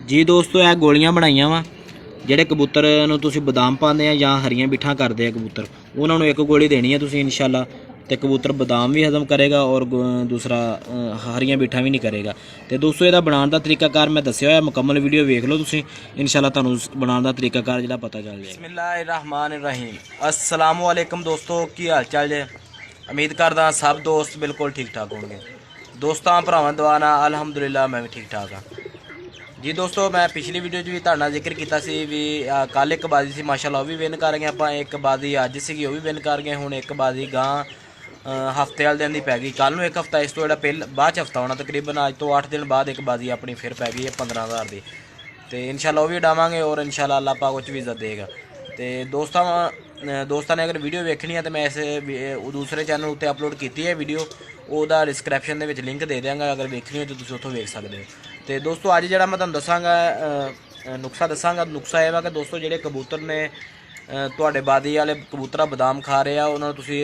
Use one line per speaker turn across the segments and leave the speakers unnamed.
जी दोस्तों यह गोलियां बनाइया वा ਜਿਹੜੇ कबूतर ਨੂੰ ਤੁਸੀਂ ਬਦਾਮ ਪਾਉਂਦੇ ਆ ਜਾਂ ਹਰੀਆਂ ਬਿੱਠਾਂ ਕਰਦੇ ਆ ਕਬੂतर ਉਹਨਾਂ ਨੂੰ ਇੱਕ ਗੋਲੀ ਦੇਣੀ ਹੈ ਤੁਸੀਂ ਇਨਸ਼ਾਅੱਲਾ ਤੇ ਕਬੂतर ਬਦਾਮ ਵੀ ਹਜ਼ਮ ਕਰੇਗਾ ਔਰ ਦੂਸਰਾ ਹਰੀਆਂ ਬਿੱਠਾਂ ਵੀ ਨਹੀਂ ਕਰੇਗਾ। ਤੇ ਦੋਸਤੋ ਇਹਦਾ ਬਣਾਉਣ ਦਾ ਤਰੀਕਾਕਾਰ ਮੈਂ ਦੱਸਿਆ ਹੋਇਆ, ਮੁਕੰਮਲ ਵੀਡੀਓ ਵੇਖ ਲਓ ਤੁਸੀਂ, ਇਨਸ਼ਾਅੱਲਾ ਤੁਹਾਨੂੰ ਬਣਾਉਣ ਦਾ ਤਰੀਕਾਕਾਰ ਜਿਹੜਾ ਪਤਾ ਚੱਲ ਜਾਏਗਾ। ਬਿਸਮਿल्लाहिर्रहमानिर्रहीम अस्सलाम वालेकुम दोस्तों, की हाल चाल है? उम्मीद करदा सब दोस्त बिल्कुल ठीक ठाक होंगे। दोस्तों भरावां दुआ नाल अलहमदुलिल्लाह मैं भी ठीक ठाक हाँ जी। दोस्तों मैं पिछली वीडियो भी तुहाडे जिक्र किया भी कल एक बाजी सी माशाअल्लाह वो भी विन कर गए, आप एक बाजी अज सी वो भी विन कर गए, हुण एक बाजी गां हफ्ते वाले दिन की पै गई, कल एक हफ्ता इस तो जो पहले बाद हफ्ता होना तकरीबन अज तो 8 दिन बाद एक बाजी अपनी फिर पै गई है 15,000 की। तो इंशाल्लाह वो भी उड़ावांगे और इंशाल्लाह अल्लाह पाक कुछ भी इज्जत देगा। तो दोस्तों ने अगर वीडियो वेखनी है तो मैं इस दूसरे चैनल उत्ते अपलोड की है वीडियो, ਉਹਦਾ डिस्क्रिप्शन के लिंक दे देंगे, अगर वेखनी हो तो तुम उत्थों वेख सकते हो। तो दोस्तों अज जो मैं तुहानूं दसांगा नुस्खा दसांगा, नुस्खा यह वा कि दोस्तों ਜਿਹੜੇ कबूतर ने ਤੁਹਾਡੇ बादी वाले कबूतर बादाम खा रहे हैं उन्होंने तुसीं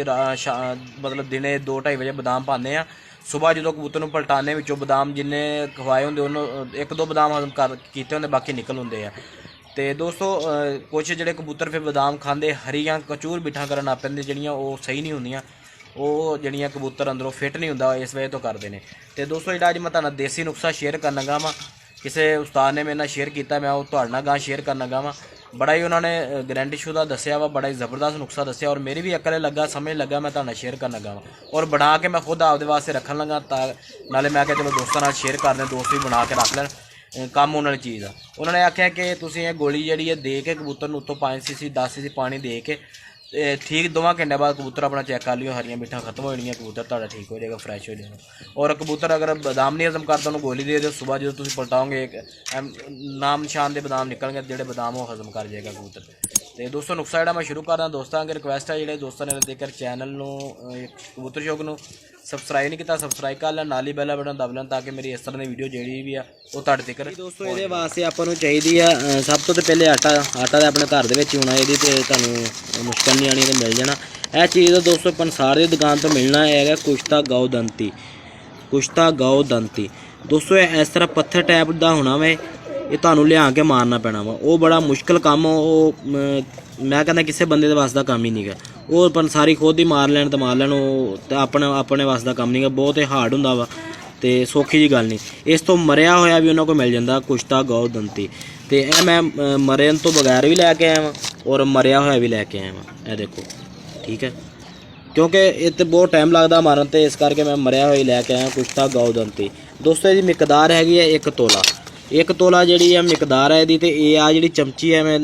मतलब दिने 2-2:30 बजे बादाम पाने आ, सुबह जो कबूतर नूं पलटाने विचों बादाम जिन्ने खवाए होंदे उन्होंने 1-2 बादाम हजम कर कीते होंदे, बाकी निकल होंदे आ। तो दोस्तों कुछ ਜਿਹੜੇ कबूतर फिर बादाम खांदे हरियां कचूर बिठा करन आ पैंदे ਜਿਹੜੀਆਂ ਉਹ सही नहीं ਹੁੰਦੀਆਂ, ਉਹ ਜਿਹੜੀਆਂ कबूतर अंदरों फिट नहीं ਹੁੰਦਾ, इस वजह तो करते हैं। तो दोस्तों ਜਿਹੜਾ ਅੱਜ मैं तुहानूं देसी नुस्खा शेयर करना गा वा, किसी उस्ताद ने मेरे नाल शेयर किया, मैं वो तुहाडे नाल गां शेयर करना गा वा। बड़ा ही उन्होंने गारंटी शुदा दसिया वा, बड़ा ही ज़बरदस्त नुस्खा दसिया और मेरी भी अकल लगा समझ लगा, मैं तुहाडे नाल शेयर करना गा वा और बना के मैं खुद आपदे वास्ते रखन लगा, नाले मैं आख्या चलो दोस्तों नाल शेयर कर दें, दोस्त भी बना के रख लैन, काम होने वाली चीज़ आ। उन्होंने आख्या कि तुसीं ये गोली जी है दे के कबूतर नूं उत्तों 5 cc 10 cc पानी दे के ठीक 2 घंटे बाद कबूतर अपना चेक कर लियो, हरियां बिठा खत्म हो जाएगी, कबूतर तुहाडा ठीक हो जाएगा, फ्रैश हो जाएगा। और कबूतर अगर बादाम नहीं हजम करता उन्होंने गोली दे दो, सुबह जो तुम पलटाओगे एक नाम निशान के बादाम निकल गए, जोड़े बादाम वो हजम कर जाएगा कबूतर। तो दोस्तों नुस्खा जो मैं शुरू करदा दोस्तों अगर रिक्वेस्ट है जो दोस्तों ने देकर चैनल कबूतर शौक नूं सबसक्राइब नहीं किया सबसक्राइब कर लें, नाल ही बेल बटन दब लें ताकि मेरी इस तरह की वीडियो जी भी आ वो तुहाडे तक। दोस्तों ये वास्ते आपां नूं चाहिदी आ सब तो पहले आटा तो अपने घर दे विच होना, इहदी ते तुहानूं मुश्किल नहीं आनी, तो मिल जाना। यह चीज़ दोस्तों पंसार की दुकान तो मिलना है कुश्ता गाओ दंती, कुश्ता गाओ दंती। दोस्तों इस तरह पत्थर टाइप का होना वे, ये तुहानूं लिया के मारना पैना वा, वो बड़ा मुश्किल काम मैं कहना किसी बंदे के वास का काम ही नहीं गा, वो पंसारी खुद ही मार लैन तो मार लैन, वो अपने वास का काम नहीं गा, बहुत ही हार्ड होंदा वा, तो सौखी जी गल नहीं। इस तो मरिया होया भी उन्होंने को मिल जाता कुश्ता गाओ दंती। तो यह मैं मरन तो बगैर भी लैके आया वां और मरिया होया भी लैके आया वां, यह देखो ठीक है, क्योंकि इतने बहुत टाइम लगता मारन, तो इस करके मैं मरिया हुआ ही लैके आया कुश्ता गाओ दंती। दोस्तों इसकी मिकदार हैगी है 1 तोला, 1 तोला जी मिकदार है इसकी। तो ये आ जी चमची है मैं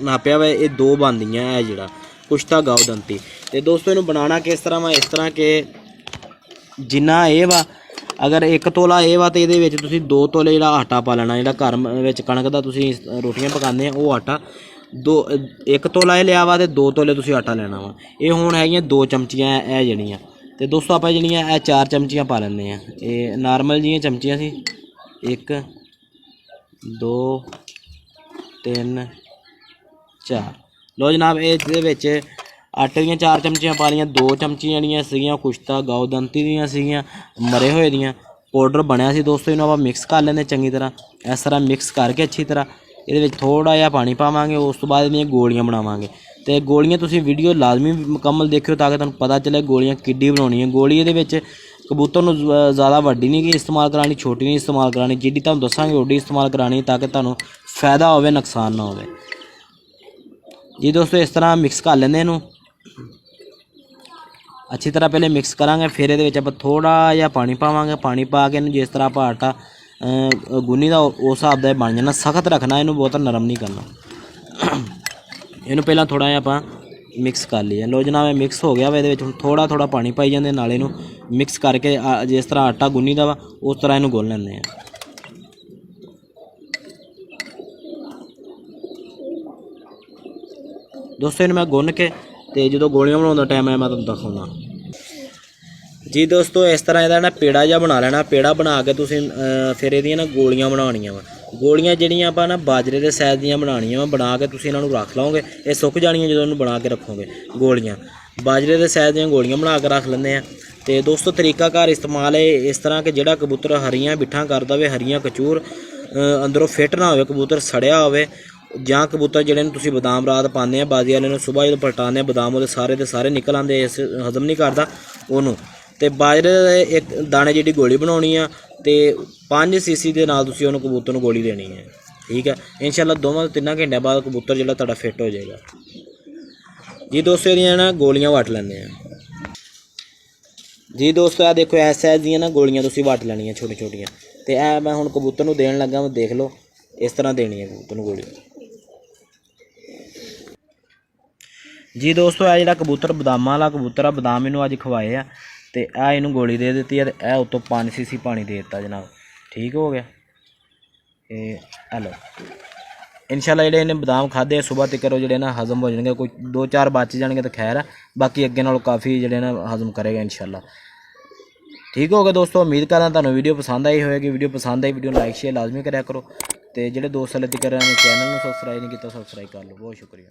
नापिया वा, ये 2 बनदियाँ है जोड़ा कुश्ता गाओ दंती। तो दोस्तों इन्हूं बनाना किस तरह वा, इस तरह के जिन्ना ये वा अगर 1 तोला ये वा तो ये 2 तोले जो आटा पा लेना, जो घर में कणक का तुसीं रोटियां पकाते हैं वो आटा 1 तोला ये लिया वा तो 2 तोले तुसीं आटा लेना वा। ये हुण हैगियां 2 चमचियां है जड़ियाँ, तो दोस्तों आप जड़ियाँ 4 चमचियां पा लेंदे हैं, ये नॉर्मल जी चमचियां सी 1 2 3 4। लो जनाब ये आटे दी 4 चमचियां पा लियां, 2 चमचियां जड़ियां सीगियां कुश्ता गाओ दंती दियां सीगियां मरे हुए दियां, पाउडर बनया सी दोस्तों, इन्हूं आपां मिक्स कर लेंदे चंगी तरह, इस तरह मिक्स करके अच्छी तरह ये थोड़ा जिहा पानी पावांगे, उस तो बाद इहदियां गोलियां बनावांगे। तो गोलियां तुसीं वीडियो लाजमी मुकम्मल देखियो ताकि तुहानूं पता चले गोलियां किड्डी बनाउणी है। गोली इहदे विच कबूतर नूं ज़्यादा वड्डी नहीं इस्तेमाल करानी, छोटी नहीं इस्तेमाल करानी, जिड्डी तुहानूं दस्सांगे उड्डी इस्तेमाल करानी ताकि तुहानूं फायदा होवे नुकसान ना होवे जी। दोस्तों इस तरह मिक्स कर लेंदे इहनूं अच्छी तरह, पहले मिक्स करांगे फिर ये आप थोड़ा जिहा पानी पावांगे, पानी पा के जिस तरह आप आटा गुन्नी का उस हिसाब का बन जाना, सख्त रखना इनू, बहुत नरम नहीं करना। इनू पहला थोड़ा जिहा आप मिक्स कर लिया। लो जनाब मिक्स हो गया वा, ये थोड़ा थोड़ा पानी पाई जाते नाले नू मिक्स करके जिस तरह आटा गुन्नी का वा उस तरह इनू गुन लैंदे हैं। दोस्तों इन्हूं मैं गुन के तो जो गोलियां बनाने का टाइम है मैं तुहानूं दिखाउंदा जी। दोस्तों इस तरह इहदा ना पेड़ा जिहा बना लेना, पेड़ा बना के तुसीं फिर इहदियां ना गोलियां बनाउणियां वा, गोलियां जिहड़ियां आपां ना बाजरे दे साइज़ दियां बनाउणियां वा, बना के तुसीं इन्हां नूं रख लओगे, ये सुक जाणियां जदों इहनूं बना के रखोगे गोलियां, बाजरे दे साइज़ दियां गोलियां बना के रख लैंदे आ। तो दोस्तों तरीकाकार इस्तेमाल है इस तरह कि जिहड़ा कबूतर हरियां बिठा करदा वे, हरियां कचूर ਅੰਦਰੋਂ ਫਿੱਟ ਨਾ ਹੋਵੇ, ਕਬੂਤਰ ਸੜਿਆ ਹੋਵੇ, ਜਾਂ ਕਬੂਤਰ ਜਿਹੜੇ ਨੂੰ ਤੁਸੀਂ ਬਦਾਮ ਰਾਤ ਪਾਉਂਦੇ ਆ ਬਾਜ਼ੀ ਵਾਲੇ ਨੂੰ, ਸੁਬਾਹ ਜਦੋਂ ਪਲਟਾਉਂਦੇ ਆ ਬਦਾਮ ਉਹਦੇ ਸਾਰੇ ਦੇ ਸਾਰੇ ਨਿਕਲ ਆਉਂਦੇ, ਇਸ ਹਜ਼ਮ ਨਹੀਂ ਕਰਦਾ ਉਹਨੂੰ। ਅਤੇ ਬਾਜਰੇ ਦੇ ਇੱਕ ਦਾਣੇ ਜਿਹੜੀ ਗੋਲੀ ਬਣਾਉਣੀ ਆ ਅਤੇ 5 ਸੀਸੀ ਦੇ ਨਾਲ ਤੁਸੀਂ ਉਹਨੂੰ ਕਬੂਤਰ ਨੂੰ ਗੋਲੀ ਦੇਣੀ ਹੈ, ਠੀਕ ਹੈ। ਇੰਸ਼ਾਅੱਲਾ 2-3 ਘੰਟਿਆਂ ਬਾਅਦ ਕਬੂਤਰ ਜਿਹੜਾ ਤੁਹਾਡਾ ਫਿੱਟ ਹੋ ਜਾਏਗਾ ਜੀ। ਦੋਸਤੋ ਇਹਦੀਆਂ ਨਾ ਗੋਲੀਆਂ ਵੱਟ ਲੈਂਦੇ ਆ ਜੀ। ਦੋਸਤੋ ਇਹ ਦੇਖੋ ਇਸ ਸਾਈਜ਼ ਦੀਆਂ ਨਾ ਗੋਲੀਆਂ ਤੁਸੀਂ ਵੱਟ ਲੈਣੀਆਂ ਛੋਟੀਆਂ, ਅਤੇ ਇਹ ਮੈਂ ਹੁਣ ਕਬੂਤਰ ਨੂੰ ਦੇਣ ਲੱਗਾ, ਮੈਂ ਦੇਖ ਲਓ ਇਸ ਤਰ੍ਹਾਂ ਦੇਣੀ ਹੈ ਕਬੂਤਰ ਨੂੰ ਗੋਲੀ ਜੀ। ਦੋਸਤੋ ਇਹ ਜਿਹੜਾ ਕਬੂਤਰ ਬਦਾਮਾਂ ਵਾਲਾ ਕਬੂਤਰ ਆ, ਬਦਾਮ ਇਹਨੂੰ ਅੱਜ ਖਵਾਏ ਆ ਅਤੇ ਇਹ ਇਹਨੂੰ ਗੋਲੀ ਦੇ ਦਿੱਤੀ ਹੈ, ਅਤੇ ਇਹ ਉੱਤੋਂ 5 ਸੀਸੀ ਪਾਣੀ ਦੇ ਦਿੱਤਾ ਜਨਾਬ, ਠੀਕ ਹੋ ਗਿਆ। ਇਹ ਹੈਲੋ ਇੰਸ਼ਾਅੱਲਾ ਜਿਹੜੇ ਇਹਨੇ ਬਦਾਮ ਖਾਧੇ ਸੁਬਾਹ ਤੱਕ ਉਹ ਜਿਹੜੇ ਨਾ ਹਜ਼ਮ ਹੋ ਜਾਣਗੇ, ਕੋਈ 2-4 ਬਚ ਜਾਣਗੇ ਤਾਂ ਖੈਰ ਹੈ, ਬਾਕੀ ਅੱਗੇ ਨਾਲੋਂ ਕਾਫੀ ਜਿਹੜੇ ਨਾ ਹਜ਼ਮ ਕਰੇਗਾ ਇੰਸ਼ਾਅੱਲਾ, ਠੀਕ ਹੋ ਗਿਆ। ਦੋਸਤੋ ਉਮੀਦ ਕਰਦਾ ਤੁਹਾਨੂੰ ਵੀਡੀਓ ਪਸੰਦ ਆਈ ਹੋਏਗੀ। ਵੀਡੀਓ ਪਸੰਦ ਆਈ ਵੀਡੀਓ ਨੂੰ ਲਾਈਕ ਸ਼ੇਅਰ ਲਾਜ਼ਮੀ ਕਰਿਆ ਕਰੋ, ਅਤੇ ਜਿਹੜੇ ਦੋਸਤ ਹਲੇ ਤੱਕ ਚੈਨਲ ਨੂੰ ਸਬਸਕ੍ਰਾਈਬ ਨਹੀਂ ਕੀਤਾ ਸਬਸਕ੍ਰਾਈਬ ਕਰ ਲਓ। ਬਹੁਤ ਸ਼ੁਕਰੀਆ।